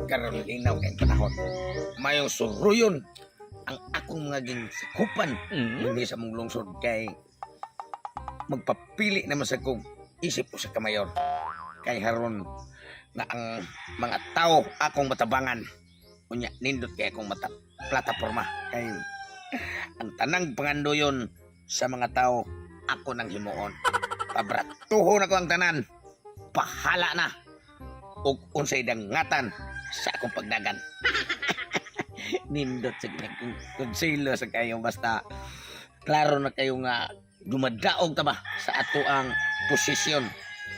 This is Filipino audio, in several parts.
Karon linaw kay panahon. Mayong suruyon ang akong mga ginsikupan hindi sa mong lungsod kay magpapili naman sa kong isip ko sa kamayor. Kay haron na ang mga tao akong matabangan. Unya nindot kay akong plataporma. Kay ang tanang pangandoyon sa mga tao ako nang himuon. Pabratuhon ako ang tanan. Pahala na. Ug unsay dangatan sa akong pagdagan. Nindot sa konsilo sa kayo basta klaro na kayo nga dumadaog ta ba sa ato ang posisyon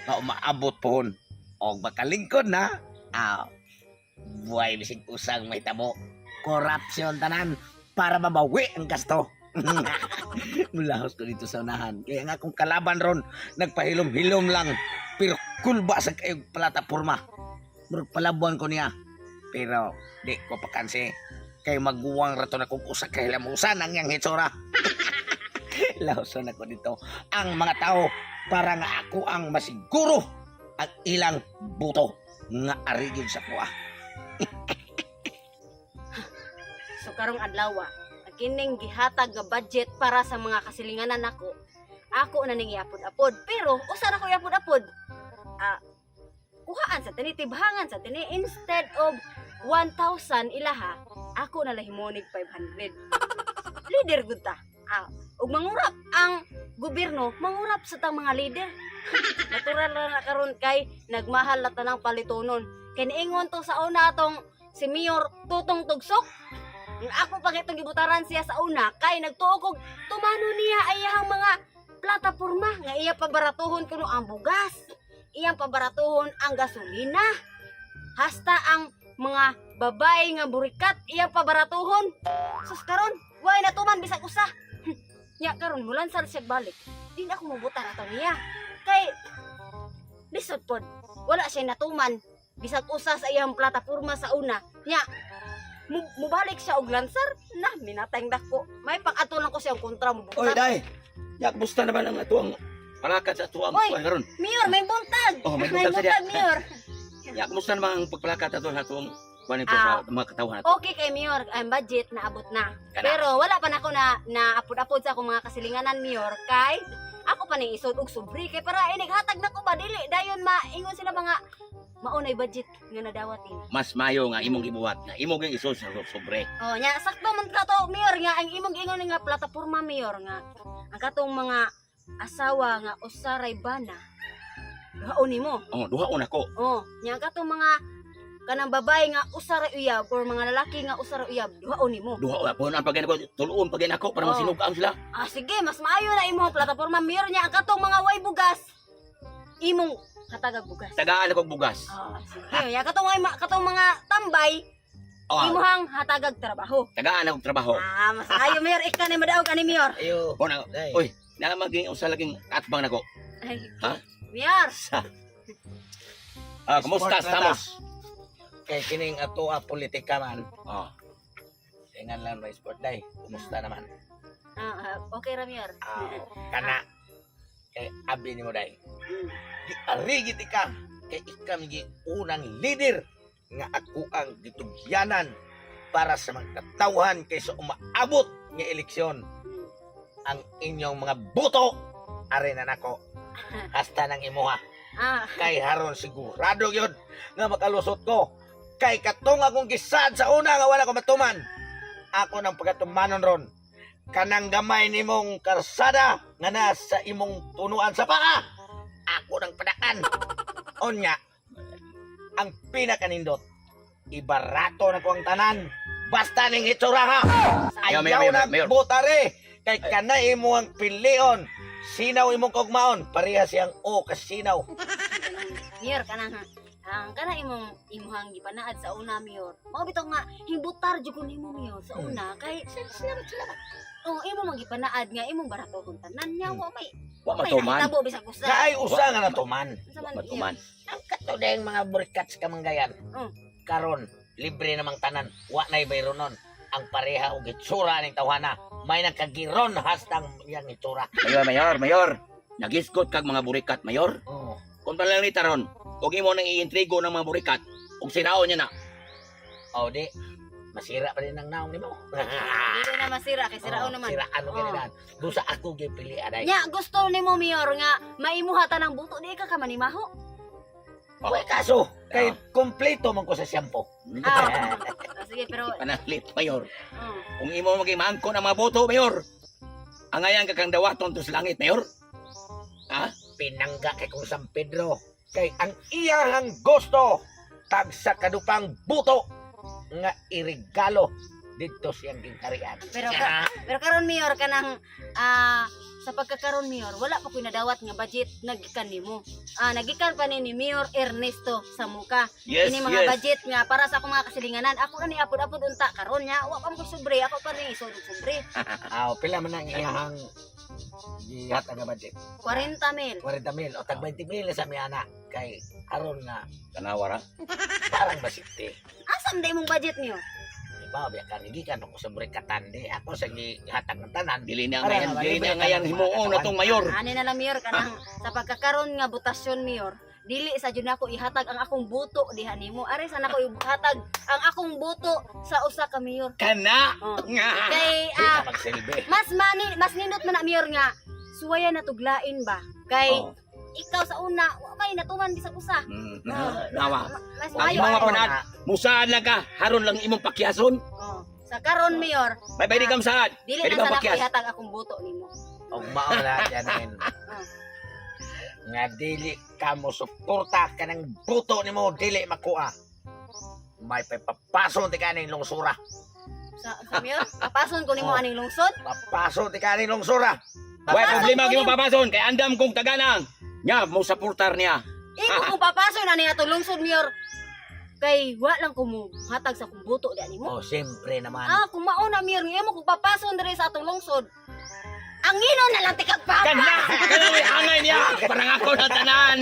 na umaabot pohon o makalingkod na buhay bisig usang may tabo korupsyon tanan para mabawi ang gasto. Mulahos ko dito sa unahan kaya nga akong kalaban ron nagpahilom-hilom lang pero kulba sa kayong plataporma murag palabuan ko niya pero di ko pakansi kay maguwang rato na kung usa kay lamusan ang yang hitsura. Lahoson ako dito ang mga tao para nga ako ang masiguro at ilang buto nga arigid sa kuha. So karong adlaw kining gihatag nga budget para sa mga kasilinganan ako na ning iapod-apod pero usa na ko iapod-apod kuhaan sa tini tibhangan sa tini instead of 1,000 ilaha ako na lahimonig 500 leader gud ta ug mangurap ang gobyerno mangurap sa tang mga leader. Natural na karon kay nagmahal na tanang palitonon kay niingon to sa una atong si Mayor Tutong Tugsok ang ako pag itong gibutaran siya sa una kay nagtuog og tumano niya ayahang mga plataporma nga iya pabaratuhon kuno ang bugas iyang pabaratuhon ang gasolina hasta ang mga babae nga burikat iyang pabaratuhon sus karon way natuman bisag usa nya karon mulansar siya balik di na ako mabutan ato niya kay lisod pod wala siya natuman bisag usa sa iyang plataporma sa una nya mubalik siya og lansar na minatay dako may pag-ato lang ko siyang kontra mo Oy, day. Yak busta naman ang atuang palakat sa atuang Oy, karon. Mayor may buntag Oh, may buntag sa diya. Mayor Yak busta naman ang pagpalakat ato sa atuang panito sa mga katawhan nato. okay kay Mayor ang budget na abot na Kana. pero wala pa na ako na apod-apod sa akong mga kasilinganan Mayor kay ako pa ni isod og sobre kay para inighatag na ko ba dili dayon maingon sila mga maunay budget nga nadawatin. Mas mayo nga imong gibuhat na imong ging isos sa sobre. Oh, nya sakto man ka to Mayor nga ang imong ingon nga plataporma Mayor nga ang katong mga asawa nga usaray bana. Duhaon nimo. Oh, duhaon ako. Oh, nya ang katong mga kanang babae nga usaray uyab or mga lalaki nga usaray uyab duhaon nimo. Duhaon po ang pagin ko tuluon pagin ako para masinugaan sila. Sige, mas maayo na imong plataporma Mayor nya ang katong mga way bugas. Imong hatagag bugas. Tagaan ako og bugas. Sige, nya katong mga tambay Oh, imuhang hatagag trabaho. tagaan ako og trabaho. Mas ayo Mayor ika ni madaog ani Mayor. Ayo. Oh, na, Day. oy, na maging usa laging atbang nako. Ay, Ha? Mayor. Kumusta Sport na estamos? Kay kining ato politika man. Oh, Tingnan lang may sport day. Kumusta naman? Okay ra Mayor. Kana kay abi ni mo day. Di arigit ka kay ikam gi unang leader nga ako ang gitugyanan para sa mga katawhan kaysa umaabot nga eleksyon ang inyong mga boto are na nako hasta nang imuha kay haron sigurado yun nga makalusot ko kay katong akong gisad sa una nga wala ko matuman ako nang pagatumanon ron kanang gamay nimong karsada nga nasa imong punuan sa paa ako nang padakan onya ang pinakanindot ibarato na ko ang tanan basta ning itsura ha ayaw na botare kay kanay imo ang pilion sinaw imong kogmaon pareha siyang kasinaw. Mayor kanang kana imuhang gipanaad sa una Mayor. Mao bitaw nga hibutar jud ko nimo Mayor sa una kay salamat. Imo man gipanaad nga imong baratohon tanan nya wa matuman. Tabo bisag usa. Kaay usa nga natuman. Matuman. Ang kato dayang mga burkats kamanggayan. Karon libre namang tanan. Wa nay bayro nun. Ang pareha og itsura ning tawhana. May nakagiron hastang yang itsura. Mayor. Nagisgot kag mga burikat, Mayor. Oh. Kung palalita ron, Huwag mo nang iintrigo ng mga burikat. Kung siraon niya na. O di, masira pa rin ang naong ni mo. Dili na masira kay siraon naman. Siraan mo Oo. ganyan. Doon sa ako gipili aday. Nya gusto nimo Mayor nga maimuhatan ng buto di ka manimaho. Uy, kaso, kay kompleto man ko sa shampoo. Ah, sige pero Panalit, Mayor. oh. Kung imo maging maangko ng mga boto, Mayor. Angayan ka kang dawaton to sa langit, Mayor. Ha? Pinangga kay kung San Pedro. Kay ang iyahang gusto, tagsa kadupang buto nga irigalo dito siyang ginkarian. Pero karon Mayor kanang sa pagkakaron Mayor wala pa koy nadawat nga budget nagikan nimo. Nagikan pa ni Mayor Ernesto sa muka. Yes, Ini mga yes. budget nga para sa akong mga kasilinganan. Ako na ni apod-apod unta karon nya wa pa mo sobre ako pa rin isod sobre. Pila man ang iyahang gihatag nga budget? 40,000. 40,000 o tag 20,000 sa mi anak. Kay aron nga Tanawara. parang masikti. Asam day mong budget niyo? Diba, biya ka gikan ako sa katande. Ako sa gihatag ng tanan. Dili na Para ngayon, naman, dili iba na ka ngayon ng mga himuon na katawan. tong Mayor. Ani na lang Mayor kanang sa pagkakaron nga butasyon Mayor. Dili sa jud nako ihatag ang akong buto diha nimo. Ari sa nako ihatag ang akong buto sa usa ka Mayor. Kana. Oh. Nga. Kay Di ka magsilbi. mas nindot man na Mayor nga suwaya na tuglain ba? Kay Oh. ikaw sa una wa may natuman bisag usa. Nawa. Mas Ang maayo. mga ay. panad, musaad lang ka, haron lang imong pakyason. Oh. Sa karon Mayor, Bye-bye di ka musaad. dili Pwede na ka sa nako pakyas. ihatag akong buto nimo. Og maula janin. Nga dili ka mo suporta ka ng buto ni mo dili makuha. May papason ti kaning lungsura. Sa Mayor, papason ko nimo Oh. aning lungsod. Papason ti kaning lungsura. Way Papason problema ko gyud ni- papason kay andam kong taganang. Nya mo suportar niya. Imo kung papason ani ato lungsod Mayor. Kay wa lang ko mo hatag sa kong buto di nimo. Oh, siyempre naman. Kung mauna Mayor nga imo kung papason diri sa atong lungsod. Ang ino na lang tikag papa. Kana! Kana may angay niya! Parang ako na tanan!